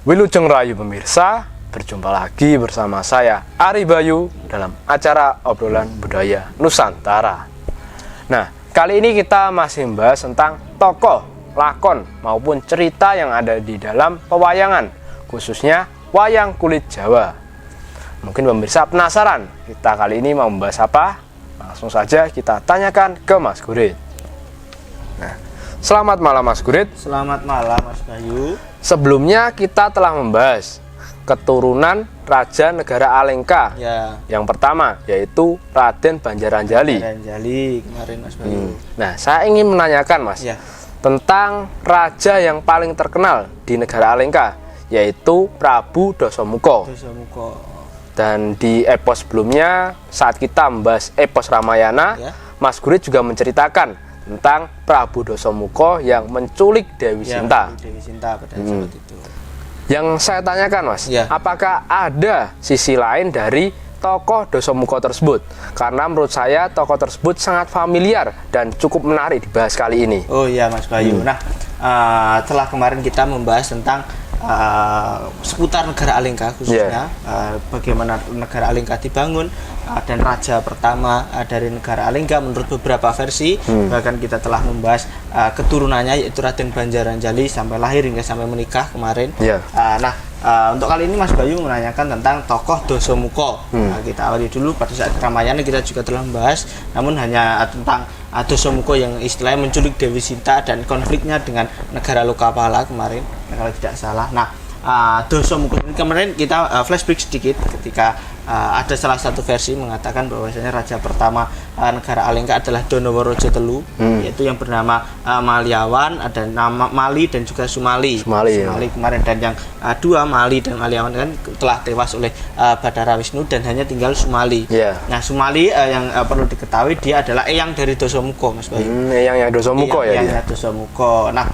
Wilujeng Rayu pemirsa, berjumpa lagi bersama saya Ari Bayu dalam acara obrolan budaya Nusantara. Nah, kali ini kita masih membahas tentang tokoh, lakon maupun cerita yang ada di dalam pewayangan, khususnya wayang kulit Jawa. Mungkin pemirsa penasaran, kita kali ini mau membahas apa? Langsung saja kita tanyakan ke Mas Gurit. Nah, selamat malam Mas Gurit. Selamat malam Mas Bayu. Sebelumnya kita telah membahas keturunan Raja Negara Alengka. Ya. Yang pertama yaitu Raden Banjaranjali. Banjaranjali kemarin Mas Bayu. Nah, saya ingin menanyakan Mas Ya. tentang raja yang paling terkenal di negara Alengka, yaitu Prabu Dasamuka. Dasamuka. Dan di epos sebelumnya saat kita membahas epos Ramayana, Ya. Mas Gurit juga menceritakan tentang Prabu Dasamuka yang menculik Dewi Sinta. Dewi Sinta pada saat itu. Yang saya tanyakan Mas, Ya. apakah ada sisi lain dari tokoh Dasamuka tersebut? Karena menurut saya tokoh tersebut sangat familiar dan cukup menarik dibahas kali ini. Oh iya Mas Bayu. Nah, setelah kemarin kita membahas tentang seputar negara Alengka khususnya, bagaimana negara Alengka dibangun, dan raja pertama dari negara Alengka menurut beberapa versi, bahkan kita telah membahas keturunannya yaitu Raden Banjaranjali sampai lahir hingga sampai menikah kemarin. Untuk kali ini Mas Bayu menanyakan tentang tokoh Dasamuka. Kita awali dulu pada saat Ramayana kita juga telah membahas, namun hanya tentang Dasamuka yang istilahnya menculik Dewi Sinta dan konfliknya dengan negara Lokapala kemarin, kalau tidak salah. Nah, Dasamuka ini kemarin kita flashback sedikit ketika ada salah satu versi mengatakan bahwasanya raja pertama negara Alengka adalah Donoworojo Telu, yaitu yang bernama Maliawan, ada nama Mali dan juga Sumali kemarin, dan yang dua Mali dan Maliawan kan telah tewas oleh Badara Wisnu dan hanya tinggal Sumali. Nah, Sumali yang perlu diketahui dia adalah eyang dari Dasamuka, Mas Bayu. Eyangnya Dasamuka ya. Eyangnya Dasamuka. Nah,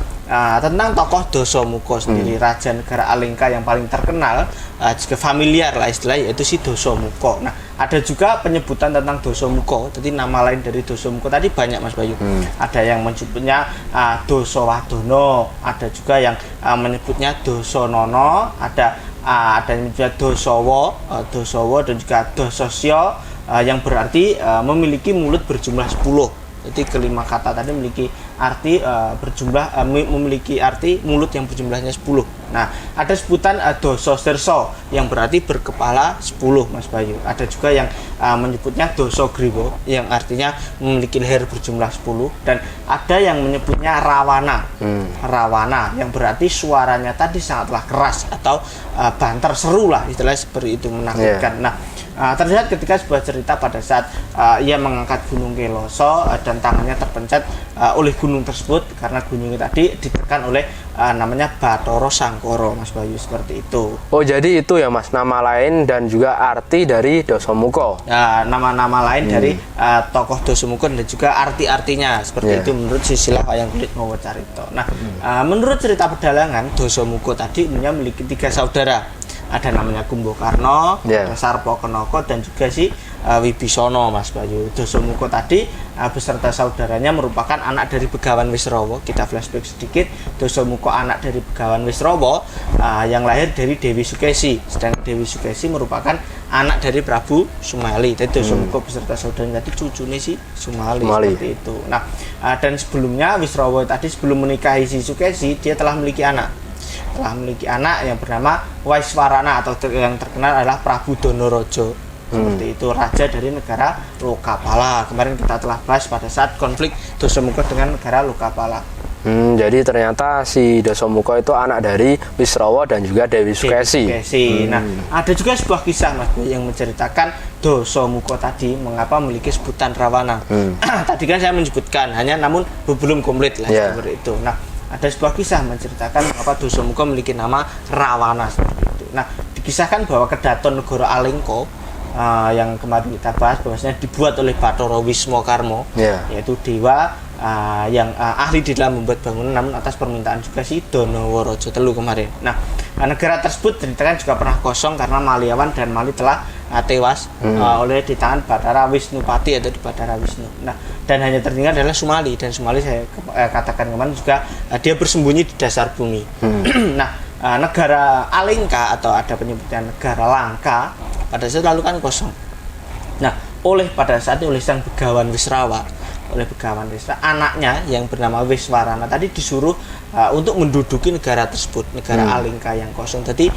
tentang tokoh Dasamuka sendiri, raja negara Alengka yang paling terkenal, juga familiar lah istilahnya, yaitu si Dasamuka. Nah, ada juga penyebutan tentang Dasamuka. Jadi nama lain dari Dasamuka tadi banyak Mas Bayu. Ada yang menyebutnya Dasawadono, ada juga yang menyebutnya Dasanono, ada yang juga Dasawa dan juga Dasasya, yang berarti memiliki mulut berjumlah 10. Jadi kelima kata tadi memiliki arti memiliki arti mulut yang berjumlahnya 10. Nah, ada sebutan Dasasirsa yang berarti berkepala 10 Mas Bayu. Ada juga yang menyebutnya Dasagriwa yang artinya memiliki leher berjumlah 10, dan ada yang menyebutnya Rawana. Rawana yang berarti suaranya tadi sangatlah keras atau banter seru lah istilahnya seperti itu, menakutkan. Nah, terlihat ketika sebuah cerita pada saat ia mengangkat gunung Keloso dan tangannya terpencet oleh gunung tersebut karena gunungnya tadi ditekan oleh namanya Bathara Sangkara, Mas Bayu, seperti itu. Oh, jadi itu ya Mas, nama lain dan juga arti dari Dasamuka. Nama-nama lain dari tokoh Dasamuka dan juga arti-artinya seperti itu menurut silsilah wayang kulit Mawacarita. Nah, menurut cerita pedalangan, Dasamuka tadi memiliki 3 saudara. Ada namanya Kumbakarna, Sarpakenaka, dan juga si Wibisana, Mas Bayu. Dasamuka tadi beserta saudaranya merupakan anak dari Begawan Wisrawa. Kita flashback sedikit. Dasamuka anak dari Begawan Wisrawa yang lahir dari Dewi Sukesi. Sedangkan Dewi Sukesi merupakan anak dari Prabu Sumali. Jadi Dasamuka beserta saudaranya tadi cucunya si Sumali. Seperti itu. Nah, dan sebelumnya Wisrawa tadi sebelum menikahi si Sukesi, dia telah memiliki anak yang bernama Waiswarana, atau yang terkenal adalah Prabu Donorojo. Seperti itu, raja dari negara Lokapala. Kemarin kita telah bahas pada saat konflik Dasamuka dengan negara Lokapala. Jadi ternyata si Dasamuka itu anak dari Wisrawa dan juga Dewi Sukesi. Nah, ada juga sebuah kisah Mas yang menceritakan Dasamuka tadi mengapa memiliki sebutan Rawana. Tadi kan saya menyebutkan hanya, namun belum komplit lah seperti itu. Nah, ada sebuah kisah menceritakan mengapa Dasamuka memiliki nama Rawana seperti itu. Nah, dikisahkan bahwa Kedaton Negara Alengka yang kemarin kita bahas bahwasanya dibuat oleh Bathara Wismakarma, yaitu dewa yang ahli di dalam membuat bangunan, namun atas permintaan juga si Donoworojo Telu kemarin. Nah, negara tersebut ceritakan juga pernah kosong karena Maliawan dan Mali telah tewas oleh di tangan Bathara Wisnupati atau di Bathara Wisnu. Nah, dan hanya tertinggal adalah Sumali, dan Sumali saya katakan kemarin juga dia bersembunyi di dasar bumi. Nah, negara Alengka atau ada penyebutan negara Langka pada saat lalu kan kosong. Nah, pada saat itu oleh sang Begawan Wisrawa, anaknya yang bernama Wiswarana tadi disuruh untuk menduduki negara tersebut, negara Alengka yang kosong. Jadi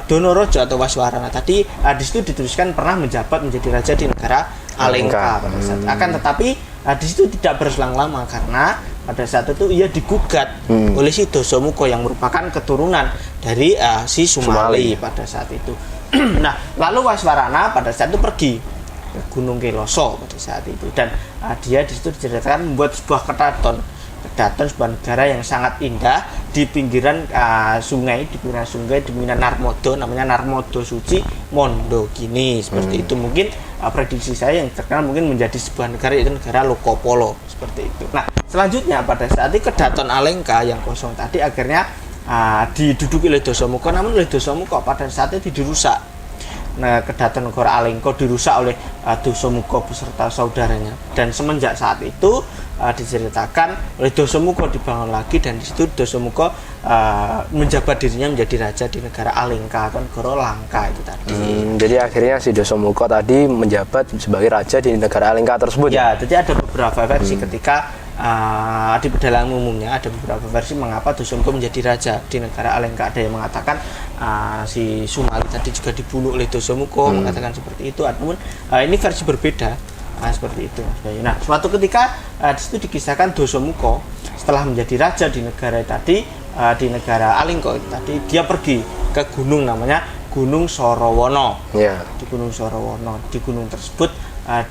Donorojo atau Wiswarana tadi di situ dituliskan pernah menjabat menjadi raja di negara Alengka pada saat. Akan tetapi di situ tidak berselang lama karena pada saat itu ia digugat oleh si Dasamuka yang merupakan keturunan dari si Sumali pada saat itu. Nah, lalu Wiswarana pada saat itu pergi ke Gunung Keloso pada saat itu dan dia di situ diceritakan membuat sebuah keraton sebuah negara yang sangat indah di pinggiran sungai, di pinggiran Narmodo, namanya Narmodo Suci Mondogini seperti itu. Mungkin prediksi saya yang terkenal mungkin menjadi sebuah negara, yaitu negara Lokopolo seperti itu. Nah, selanjutnya pada saat itu Kedaton Alengka yang kosong tadi akhirnya diduduki oleh Dasamuka, namun oleh Dasamuka pada saat itu dirusak. Nah, Kedaton Negara Alengka dirusak oleh Dasamuka beserta saudaranya, dan semenjak saat itu diceritakan oleh Dasamuka dibangun lagi, dan di situ Dasamuka menjabat dirinya menjadi raja di negara Alengka atau negara Langka itu tadi. Jadi akhirnya si Dasamuka tadi menjabat sebagai raja di negara Alengka tersebut. Ya, jadi ada beberapa versi ketika di pedalaman umumnya ada beberapa versi mengapa Dasamuka menjadi raja di negara Alengka. Ada yang mengatakan si Sumali tadi juga dibunuh oleh Dasamuka, mengatakan seperti itu. Namun ini versi berbeda seperti itu, Mas Bayu. Nah, suatu ketika di situ dikisahkan Dasamuka setelah menjadi raja di negara tadi, di negara Alengka tadi, dia pergi ke gunung namanya Gunung Sorowono. Di Gunung Sorowono, di gunung tersebut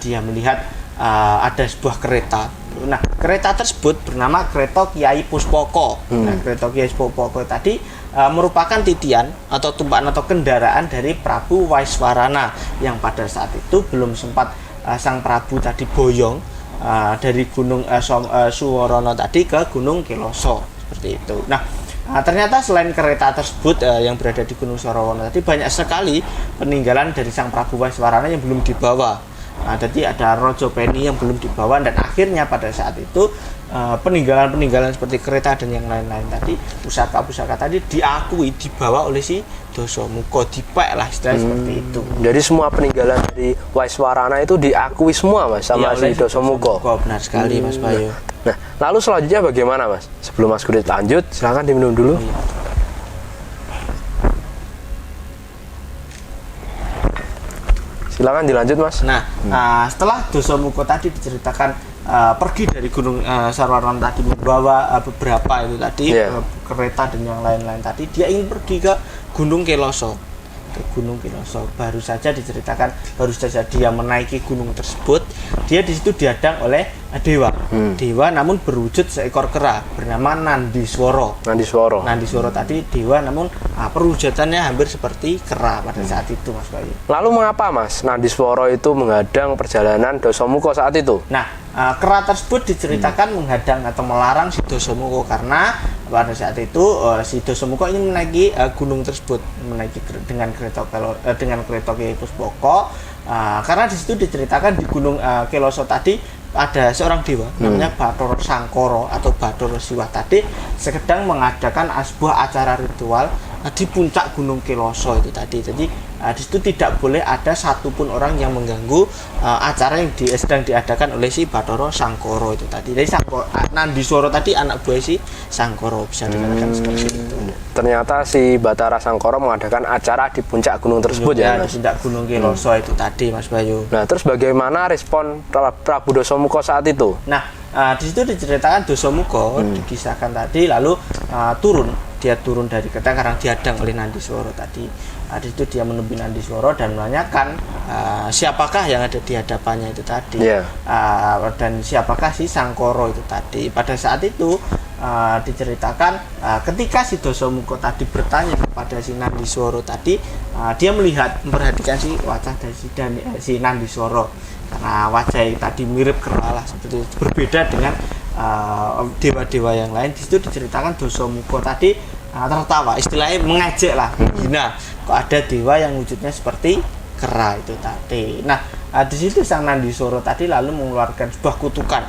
dia melihat ada sebuah kereta. Nah, kereta tersebut bernama Kereta Kiai Puspoko. Nah, Kereta Kiai Puspoko tadi merupakan titian atau tumpahan atau kendaraan dari Prabu Wiswarana yang pada saat itu belum sempat sang Prabu tadi boyong dari Gunung Suworono tadi ke Gunung Keloso seperti itu. Nah, ternyata selain kereta tersebut yang berada di Gunung Sorowono tadi, banyak sekali peninggalan dari sang Prabu Wiswarana yang belum dibawa. Jadi ada Rojo Peni yang belum dibawa, dan akhirnya pada saat itu peninggalan-peninggalan seperti kereta dan yang lain-lain tadi, pusaka-pusaka tadi diakui dibawa oleh si Dasamuka, dipek lah istilahnya seperti itu. Jadi semua peninggalan dari Wiswarana itu diakui semua, Mas, sama si Dasamuka. Benar sekali, Mas Bayu. Nah, lalu selanjutnya bagaimana, Mas? Sebelum Mas Kurit lanjut, silakan diminum dulu. Silakan dilanjut, Mas. Nah, setelah Dasamuka tadi diceritakan pergi dari Gunung Sorowono tadi membawa beberapa itu tadi kereta dan yang lain-lain tadi, dia ingin pergi ke Gunung Keloso. Baru saja diceritakan, baru saja dia menaiki gunung tersebut, dia di situ dihadang oleh dewa. Dewa namun berwujud seekor kera bernama Nandiswara tadi dewa, namun perwujudannya hampir seperti kera pada saat itu, Mas Bayu. Lalu mengapa, Mas, Nandiswara itu menghadang perjalanan Dasamuka saat itu? Nah, kera tersebut diceritakan menghadang atau melarang si Dasamuka karena pada saat itu si Dasamuka ingin menaiki gunung tersebut, menaiki dengan kereta Kiai Puspoko, karena di situ diceritakan di Gunung Keloso tadi ada seorang dewa namanya Bathara Sangkara atau Bathara Siwah tadi sedang mengadakan sebuah acara ritual di puncak Gunung Keloso itu tadi. Jadi di situ tidak boleh ada satupun orang yang mengganggu acara yang sedang diadakan oleh si Bathara Sangkara itu tadi. Jadi Nandiswara tadi anak buah si Sangkara, bisa dikatakan seperti itu. Ternyata si Bathara Sangkara mengadakan acara di puncak gunung tersebut, ya, di puncak Gunung Keloso itu tadi, Mas Bayu. Nah, terus bagaimana respon Prabu Dasamuka saat itu? Nah, di situ diceritakan Dasamuka dikisahkan tadi, lalu dia turun dari kereta karena dihadang oleh Nandiswara tadi. Di situ dia menemui Nandiswara dan menanyakan siapakah yang ada di hadapannya itu tadi, dan siapakah si Sangkara itu tadi. Pada saat itu diceritakan ketika si Dasamuka tadi bertanya kepada si Nandiswara tadi, dia memperhatikan si wajah dari si Nandiswara karena wajah tadi mirip kera lah, seperti itu, berbeda dengan dewa-dewa yang lain. Di situ diceritakan Dasamuka tadi tertawa, istilahnya mengejek lah, hina, kok ada dewa yang wujudnya seperti kera itu tadi. Nah, di situ sang Nandiswara tadi lalu mengeluarkan sebuah kutukan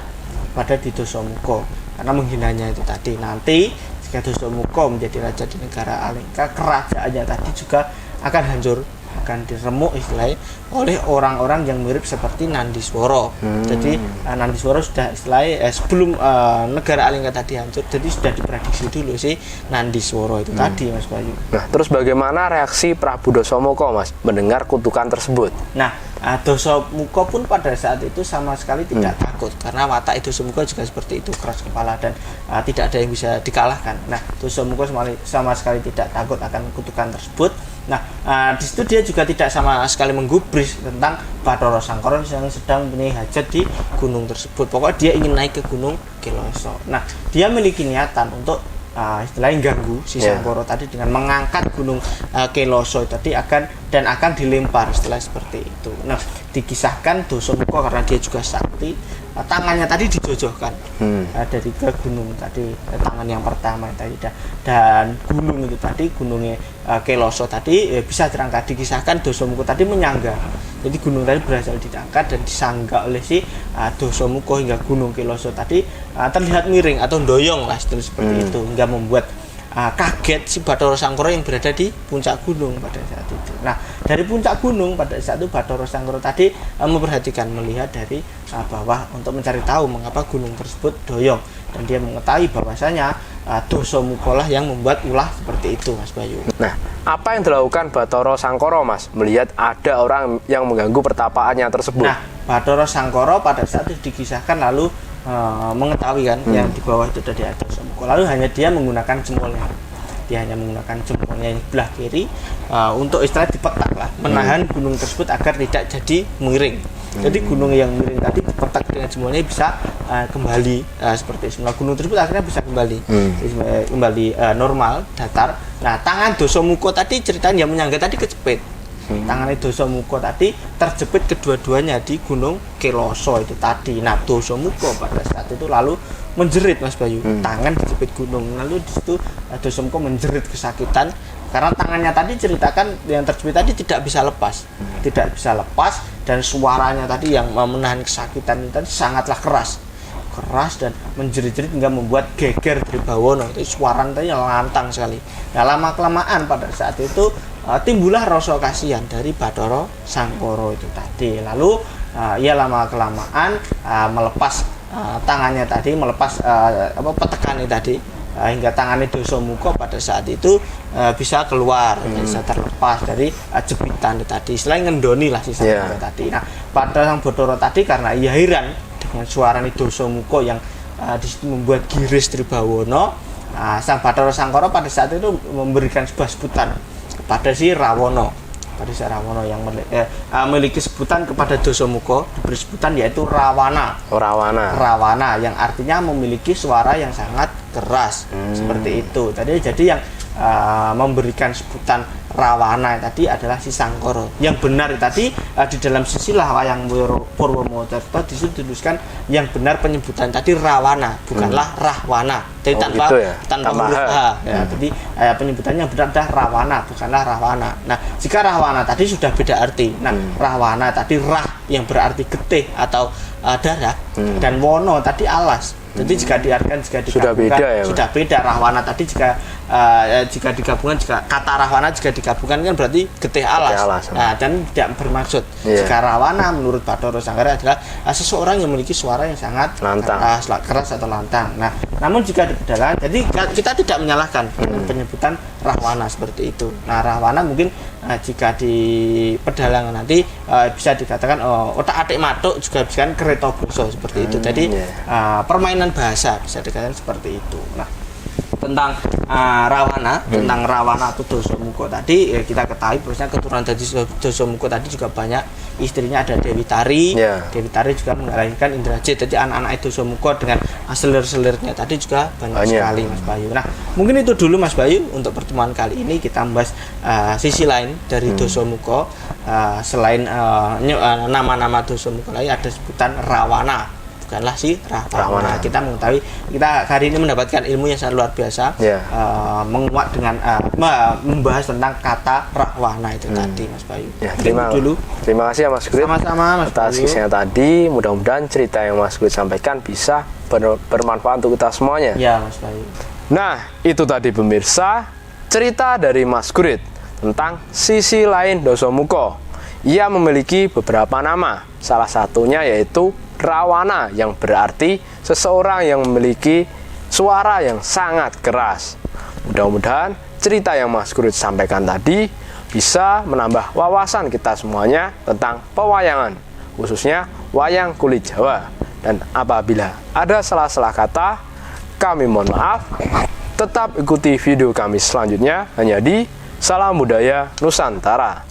pada Dasamuka karena menghinanya itu tadi. Nanti jika Dasamuka menjadi raja di negara Alengka, kerajaannya tadi juga akan hancur, akan diremuk istilahnya oleh orang-orang yang mirip seperti Nandiswara. Jadi Nandiswara sudah istilahnya sebelum negara Alengka tadi hancur, jadi sudah diprediksi dulu sih Nandiswara itu tadi, Mas Bayu. Nah, terus bagaimana reaksi Prabu Dasamuka, Mas, mendengar kutukan tersebut? Nah, Dasamuka pun pada saat itu sama sekali tidak takut, karena watak Dasamuka juga seperti itu, keras kepala dan tidak ada yang bisa dikalahkan. Nah, Dasamuka sama sekali tidak takut akan kutukan tersebut. Nah, di situ dia juga tidak sama sekali menggubris tentang Bathara Sangkara yang sedang mempunyai hajat di gunung tersebut. Pokoknya dia ingin naik ke gunung Kiloso. Nah, dia memiliki niatan untuk istilahnya ganggu si Sangkara tadi dengan mengangkat gunung Kiloso tadi akan dilempar, istilah seperti itu. Nah, dikisahkan Dasamuka karena dia juga sakti, tangannya tadi dijojohkan dari ke gunung tadi, tangan yang pertama tadi, dan gunung itu tadi, gunungnya Kiloso tadi bisa terangkat. Dikisahkan Dasamuka tadi menyangga, jadi gunung tadi berhasil diangkat dan disangga oleh si Dasamuka hingga gunung Kiloso tadi terlihat miring atau doyong lah, seperti itu, hingga membuat kaget si Bathara Sangkara yang berada di puncak gunung pada saat itu. Nah, dari puncak gunung pada saat itu Bathara Sangkara tadi melihat dari bawah untuk mencari tahu mengapa gunung tersebut doyong, dan dia mengetahui bahwasanya Dasamuka lah yang membuat ulah seperti itu, Mas Bayu. Nah, apa yang dilakukan Bathara Sangkara, Mas, melihat ada orang yang mengganggu pertapaannya tersebut? Nah, Bathara Sangkara pada saat itu dikisahkan lalu mengetahui kan yang di bawah itu dari Dasamuka, lalu hanya dia menggunakan jempolnya. Dia hanya menggunakan jempolnya yang sebelah kiri untuk istilah dipetak lah, menahan gunung tersebut agar tidak jadi miring. Jadi gunung yang miring tadi dipetak dengan jempolnya bisa kembali seperti semula. Gunung tersebut akhirnya bisa kembali normal, datar. Nah, tangan Dasamuka tadi ceritanya yang menyangga tadi kejepit. Tangan Dasamuka tadi terjepit kedua-duanya di gunung Kiloso itu tadi. Nah, Dasamuka pada saat itu lalu menjerit, Mas Bayu. Tangan dijepit gunung, lalu di situ Dasamuka menjerit kesakitan karena tangannya tadi ceritakan yang terjepit tadi tidak bisa lepas, dan suaranya tadi yang menahan kesakitan tadi sangatlah keras dan menjerit-jerit hingga membuat geger Dribawana. Itu suaranya tadi lantang sekali. Nah, lama kelamaan pada saat itu timbullah rasa kasihan dari Bathara Sangkara itu tadi. Lalu ia lama kelamaan melepas tangannya tadi, melepas petekannya tadi, hingga tangannya Dasamuka pada saat itu bisa keluar, bisa terlepas dari jepitan tadi. Selain ngendoni lah si Sangkara tadi. Nah, pada Sang Bathara tadi karena ia heran dengan suara Dasamuka yang di situ membuat giris Dribawana, Sang Bathara Sangkara pada saat itu memberikan sebuah sebutan kepada si Rawana, yang memiliki sebutan kepada Dasamuka, diberi sebutan yaitu Rawana. Rawana yang artinya memiliki suara yang sangat keras, seperti itu. Jadi yang memberikan sebutan Rawana tadi adalah si Sangkara. Yang benar tadi di dalam silsilah Wayang Purwomokerto dituliskan yang benar penyebutan tadi Rawana, bukanlah Rahwana. Jadi tanpa huruf H. Jadi penyebutannya benar adalah Rawana, bukanlah Rahwana. Nah, jika Rahwana tadi sudah beda arti. Nah, Rahwana tadi rah yang berarti getih atau darah, dan wono tadi alas. Jadi jika diartikan, jika digabungkan sudah beda. Rahwana tadi jika digabungkan, jika kata Rahwana jika digabungkan kan berarti getih alas. Nah, dan tidak bermaksud. Jika Rawana menurut Bathara Sangkara adalah seseorang yang memiliki suara yang sangat keras atau lantang. Nah, namun jika di pedalangan, jadi kita tidak menyalahkan penyebutan Rahwana seperti itu. Nah, Rahwana mungkin jika di pedalangan nanti bisa dikatakan otak-atik matuk, juga bisa kan kereta basa seperti itu. Jadi permainan bahasa bisa dikatakan seperti itu. Nah, tentang tentang Rawana atau Dasamuka tadi kita ketahui bahwasanya keturunan dari Dasamuka tadi juga banyak istrinya, ada Dewi Tari. Dewi Tari juga melahirkan Indrajit. Jadi anak-anak Dasamuka dengan selir-selirnya tadi juga banyak sekali, Mas Bayu. Nah, mungkin itu dulu, Mas Bayu, untuk pertemuan kali ini kita membahas sisi lain dari Dasamuka. Selain nama-nama Dasamuka lain, ada sebutan Rawana, bukanlah si Rahwana. Kita mengetahui, kita hari ini mendapatkan ilmu yang sangat luar biasa, menguat dengan membahas tentang kata Rahwana itu tadi, Mas Bayu. Terima kasih ya, Mas Grit. Sama-sama, Mas atas kisahnya tadi. Mudah-mudahan cerita yang Mas Grit sampaikan bisa bermanfaat untuk kita semuanya. Ya, Mas Bayu. Nah, itu tadi pemirsa, cerita dari Mas Gurit tentang sisi lain Dasamuka. Ia memiliki beberapa nama, salah satunya yaitu Rawana, yang berarti seseorang yang memiliki suara yang sangat keras. Mudah-mudahan cerita yang Mas Gurit sampaikan tadi bisa menambah wawasan kita semuanya tentang pewayangan, khususnya wayang kulit Jawa. Dan apabila ada salah-salah kata, kami mohon maaf. Tetap ikuti video kami selanjutnya hanya di Salam Budaya Nusantara.